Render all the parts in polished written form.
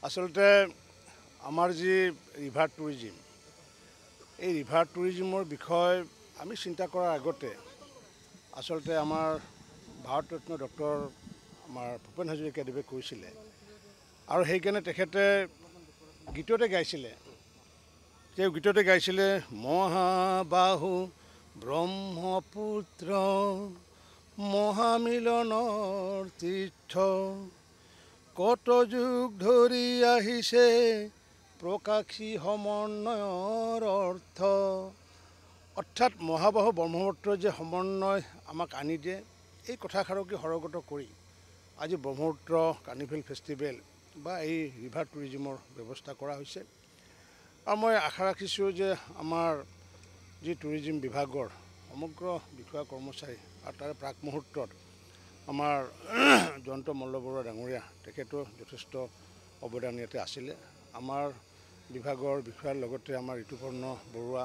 আচলতে আমাৰ যি ৰিভাৰ টুৰিজিম এই ৰিভাৰ টুৰিজিমৰ বিষয় আমি চিন্তা কৰাৰ আগতে আচলতে আমাৰ ভাৰতৰত্ন ডক্টৰ আমাৰ ভূপেন হাজৰিকাদেৱে কৈছিলে আৰু সেইকাৰণে তেখেতে গীততে গাইছিলে তেওঁ গীততে গাইছিলে মহাবাহু ব্ৰহ্মপুত্ৰ মহামিলনৰ তীৰ্থ কত যুগ ধৰি আহিছে প্ৰকাশী সমন্বয়ৰ অৰ্থ অৰ্থাৎ মহাবাহু ব্ৰহ্মপুত্ৰৰ যে সমন্বয় আমাক আনি দিয়ে এই কথাষাৰকে সৰগত কৰি আজি ব্ৰহ্মপুত্ৰ কাৰ্নিভেল ফেষ্টিভেল বা এই ৰিভাৰ টুৰিজিমৰ ব্যৱস্থা কৰা হৈছে আৰু মই আশা ৰাখিছোঁ যে আমাৰ যি টুৰিজিম বিভাগৰ সমগ্ৰ বিষয়া কৰ্মচাৰী আৰু তাৰে প্ৰাক মুহূৰ্তত আমাৰ জয়ন্ত মল্লবৰুৱা ডাঙৰীয়া তেখেতো যথেষ্ট অৱদান ইয়াতে আছিলে আমাৰ বিভাগৰ বিষয়াৰ লগতে আমাৰ ঋতুপৰ্ণ বৰুৱা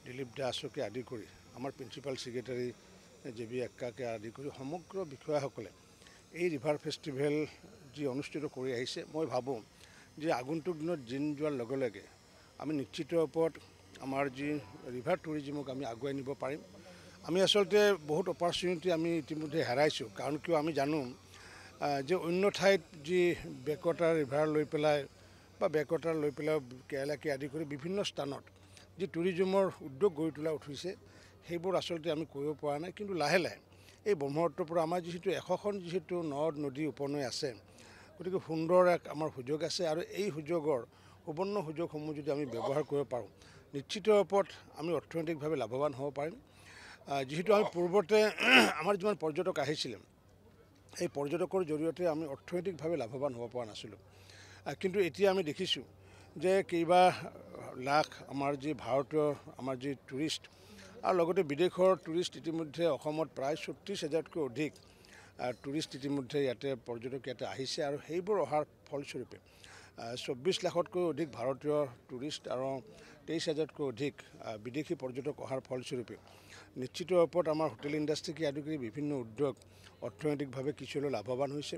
দিলীপ দাসকে আদি কৰি আমাৰ প্ৰিন্সিপাল ছেক্ৰেটাৰী জে.বি. এক্কাকে আদি কৰি সমগ্ৰ বিষয়াসকলে এই ৰিভাৰ ফেষ্টিভেল যি অনুষ্ঠিত কৰি আহিছে মই ভাবোঁ যে আগন্তুক দিনত দিন যোৱাৰ লগে লগে আমি নিশ্চিত ওপৰত আমাৰ যি ৰিভাৰ টুৰিজিমক আমি আগুৱাই নিব পাৰিম আমি আচলতে বহুত অপৰচুনিটি আমি ইতিমধ্যে হেৰাইছোঁ কাৰণ কিয় আমি জানো যে অন্য ঠাইত যি বেকৱাটাৰ ৰিভাৰ লৈ পেলাই বা বেকৱাটাৰ লৈ পেলাই কেৰেলাকে আদি কৰি বিভিন্ন স্থানত যি টুৰিজিমৰ উদ্যোগ গঢ়ি তোলা উঠিছে সেইবোৰ আচলতে আমি কৰিব পৰা নাই কিন্তু লাহে লাহে এই ব্ৰহ্মপুত্ৰৰ পৰা আমাৰ যিহেতু 100খন যিহেতু নদ নদী উপনৈ আছে গতিকে সুন্দৰ এক আমাৰ সুযোগ আছে আৰু এই সুযোগৰ সুবৰ্ণ সুযোগসমূহ যদি আমি ব্যৱহাৰ কৰিব পাৰোঁ নিশ্চিত ওপৰত আমি অৰ্থনৈতিকভাৱে লাভৱান হ'ব পাৰিম যিহেতু আমি পূৰ্বতে আমাৰ যিমান পৰ্যটক আহিছিলে এই পৰ্যটকৰ জৰিয়তে আমি অৰ্থনৈতিকভাৱে লাভৱান হ'ব পৰা নাছিলোঁ কিন্তু এতিয়া আমি দেখিছোঁ যে কেইবা লাখ আমাৰ যি ভাৰতীয় আমাৰ যি টুৰিষ্ট আৰু লগতে বিদেশৰ টুৰিষ্ট ইতিমধ্যে অসমত প্ৰায় 36,000তকৈ অধিক টুৰিষ্ট ইতিমধ্যে ইয়াতে পৰ্যটক ইয়াতে আহিছে আৰু সেইবোৰ অহাৰ ফলস্বৰূপে 24 লাখতকৈ অধিক ভাৰতীয় টুৰিষ্ট আৰু 23,000তকৈ অধিক বিদেশী পৰ্যটক অহাৰ ফলস্বৰূপে নিশ্চিত ওপৰত আমাৰ হোটেল ইণ্ডাষ্ট্ৰীকে আদি কৰি বিভিন্ন উদ্যোগ অৰ্থনৈতিকভাৱে কিছুলৈ লাভৱান হৈছে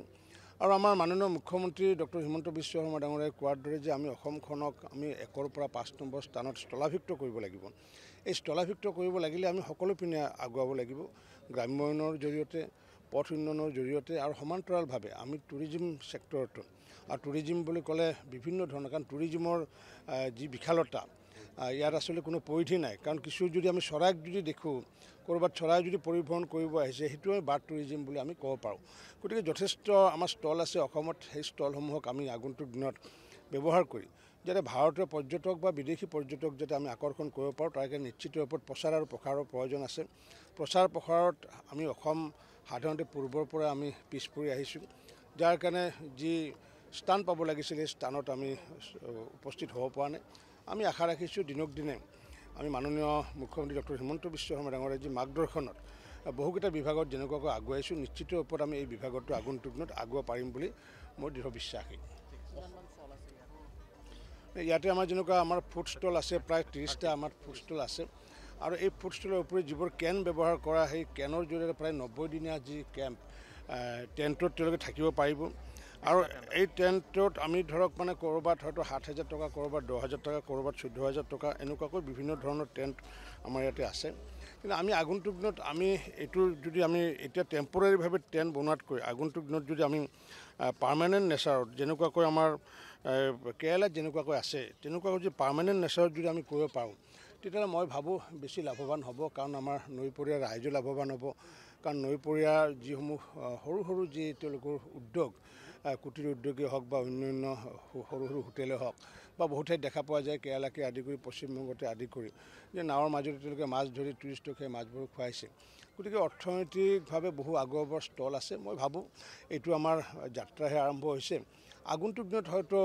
আৰু আমাৰ মাননীয় মুখ্যমন্ত্ৰী ডক্টৰ হিমন্ত বিশ্ব শৰ্মা ডাঙৰীয়াই কোৱাৰ দৰে যে আমি অসমখনক আমি 1ৰ পৰা 5 নম্বৰ স্থানত স্থলাভিষিক্ত কৰিব লাগিব এই স্থলাভিষিক্ত কৰিব লাগিলে আমি সকলো পিনে আগুৱাব লাগিব গ্ৰাম্য উন্নয়নৰ জৰিয়তে পথ উন্নয়নৰ জৰিয়তে আৰু সমান্তৰালভাৱে আমি টুৰিজিম ছেক্টৰটো আৰু টুৰিজিম বুলি ক'লে বিভিন্ন ধৰণৰ কাৰণ টুৰিজিমৰ যি বিশালতা ইয়াত আচলতে কোনো পৰিধি নাই কাৰণ কিছু যদি আমি চৰাইক যদি দেখোঁ ক'ৰবাত চৰাই যদি পৰিভ্ৰমণ কৰিব আহিছে সেইটোৱে বাৰ্ড টুৰিজিম বুলি আমি ক'ব পাৰোঁ গতিকে যথেষ্ট আমাৰ ষ্টল আছে অসমত সেই ষ্টলসমূহক আমি আগন্তুক দিনত ব্যৱহাৰ কৰি যাতে ভাৰতীয় পৰ্যটক বা বিদেশী পৰ্যটক যাতে আমি আকৰ্ষণ কৰিব পাৰোঁ তাৰ কাৰণে নিশ্চিত ওপৰত প্ৰচাৰ আৰু প্ৰসাৰৰ প্ৰয়োজন আছে প্ৰচাৰ প্ৰসাৰত আমি অসম সাধাৰণতে পূৰ্বৰ পৰা আমি পিছ পৰি আহিছোঁ যাৰ কাৰণে যি স্থান পাব লাগিছিল সেই স্থানত আমি উপস্থিত হ'ব পৰা নাই আমি আশা ৰাখিছোঁ দিনক দিনে আমি মাননীয় মুখ্যমন্ত্ৰী ডক্টৰ হিমন্ত বিশ্ব শৰ্মা ডাঙৰীয়াৰ যি মাৰ্গদৰ্শনত বহুকেইটা বিভাগত যেনেকুৱাকৈ আগুৱাইছোঁ নিশ্চিত ওপৰত আমি এই বিভাগতো আগন্তুক দিনত আগুৱাব পাৰিম বুলি মই দৃঢ় বিশ্বাসী ইয়াতে আমাৰ যেনেকুৱা আমাৰ ফুড ষ্টল আছে প্ৰায় 30টা আমাৰ ফুড ষ্টল আছে আৰু এই ফুড ষ্টলৰ উপৰি যিবোৰ কেন ব্যৱহাৰ কৰা সেই কেনৰ জৰিয়তে প্ৰায় 90 দিনীয়া যি কেম্প টেণ্টত তেওঁলোকে থাকিব পাৰিব আৰু এই টেণ্টত আমি ধৰক মানে ক'ৰবাত হয়তো 7,000 টকা ক'ৰবাত 10,000 টকা ক'ৰবাত 14,000 টকা এনেকুৱাকৈ বিভিন্ন ধৰণৰ টেণ্ট আমাৰ ইয়াতে আছে কিন্তু আমি আগন্তুক দিনত আমি এইটো যদি আমি এতিয়া টেম্পৰাৰীভাৱে টেণ্ট বনোৱাতকৈ আগন্তুক দিনত যদি আমি পাৰ্মানেণ্ট নেচাৰত যেনেকুৱাকৈ আমাৰ কেৰেলাত যেনেকুৱাকৈ আছে তেনেকুৱাকৈ যদি পাৰ্মানেণ্ট নেচাৰত যদি আমি কৰিব পাৰোঁ তেতিয়াহ'লে মই ভাবোঁ বেছি লাভৱান হ'ব কাৰণ আমাৰ নৈপৰীয়া ৰাইজো লাভৱান হ'ব কাৰণ নৈপৰীয়াৰ যিসমূহ সৰু সৰু যি তেওঁলোকৰ উদ্যোগ কুটিৰ উদ্যোগেই হওক বা অন্যান্য সৰু সৰু হোটেলেই হওক বা বহু ঠাইত দেখা পোৱা যায় কেৰেলাকে আদি কৰি পশ্চিমবংগতে আদি কৰি যে নাৱৰ মাজতে তেওঁলোকে মাছ ধৰি টুৰিষ্টক সেই মাছবোৰ খুৱাইছে গতিকে অৰ্থনৈতিকভাৱে বহু আগুৱাবৰ ষ্টল আছে মই ভাবোঁ এইটো আমাৰ যাত্ৰাহে আৰম্ভ হৈছে আগন্তুক দিনত হয়তো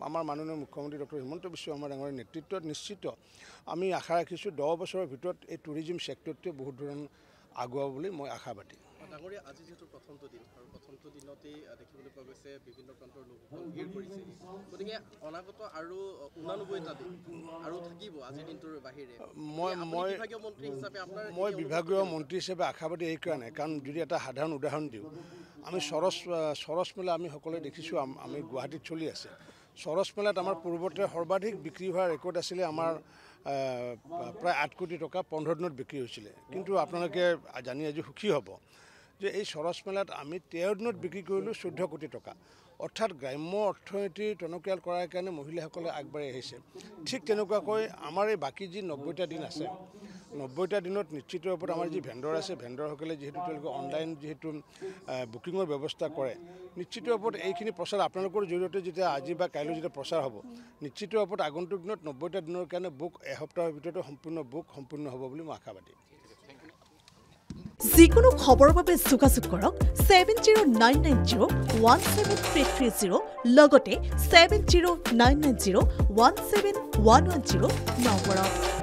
আমাৰ মাননীয় মুখ্যমন্ত্ৰী ডক্টৰ হিমন্ত বিশ্ব শৰ্মা ডাঙৰীয়াৰ নেতৃত্বত নিশ্চিত আমি আশা ৰাখিছোঁ 10 বছৰৰ ভিতৰত এই টুৰিজিম ছেক্টৰটোৱে বহুত ধৰণৰ আগুৱাব বুলি মই আশাবাদী ডাঙৰীয়া আজি যিহেতু প্ৰথমটো দিন আৰু প্ৰথমটো দিনতেই দেখিবলৈ পোৱা গৈছে বিভিন্ন প্ৰান্তৰ লোকসকল ভিৰ কৰিছে গতিকে অনাগত আৰু 89টা দিন আৰু থাকিব আজিৰ দিনটোৰ বাহিৰে মই বিভাগীয় মন্ত্ৰী হিচাপে আশাবাদী এইকাৰণে কাৰণ যদি এটা সাধাৰণ উদাহৰণ দিওঁ আমি চৰচ মেলা আমি সকলোৱে দেখিছোঁ আমি গুৱাহাটীত চলি আছে সৰস মেলাত আমাৰ পূৰ্বতে সৰ্বাধিক বিক্ৰী হোৱা ৰেকৰ্ড আছিলে আমাৰ প্ৰায় 8 কোটি টকা 15 দিনত বিক্ৰী হৈছিলে কিন্তু আপোনালোকে জানি আজি সুখী হ'ব যে এই সৰস মেলাত আমি 13 দিনত বিক্ৰী কৰিলোঁ 14 কোটি টকা অৰ্থাৎ গ্ৰাম্য অৰ্থনীতি টনকিয়াল কৰাৰ কাৰণে মহিলাসকলে আগবাঢ়ি আহিছে ঠিক তেনেকুৱাকৈ আমাৰ এই বাকী যি 90টা দিন আছে 90টা দিনত নিশ্চিত ৰূপত আমাৰ যি ভেণ্ডৰ আছে ভেণ্ডৰসকলে যিহেতু তেওঁলোকে অনলাইন যিহেতু বুকিঙৰ ব্যৱস্থা কৰে নিশ্চিত ৰূপত এইখিনি প্ৰচাৰ আপোনালোকৰ জৰিয়তে যেতিয়া আজি বা কাইলৈ যেতিয়া প্ৰচাৰ হ'ব নিশ্চিত ৰূপত আগন্তুক দিনত 90টা দিনৰ কাৰণে বুক এসপ্তাহৰ ভিতৰতে সম্পূৰ্ণ হ'ব বুলি মই আশাবাদী যিকোনো খবৰৰ বাবে যোগাযোগ কৰক 7099017330 লগতে 7099017110 নম্বৰত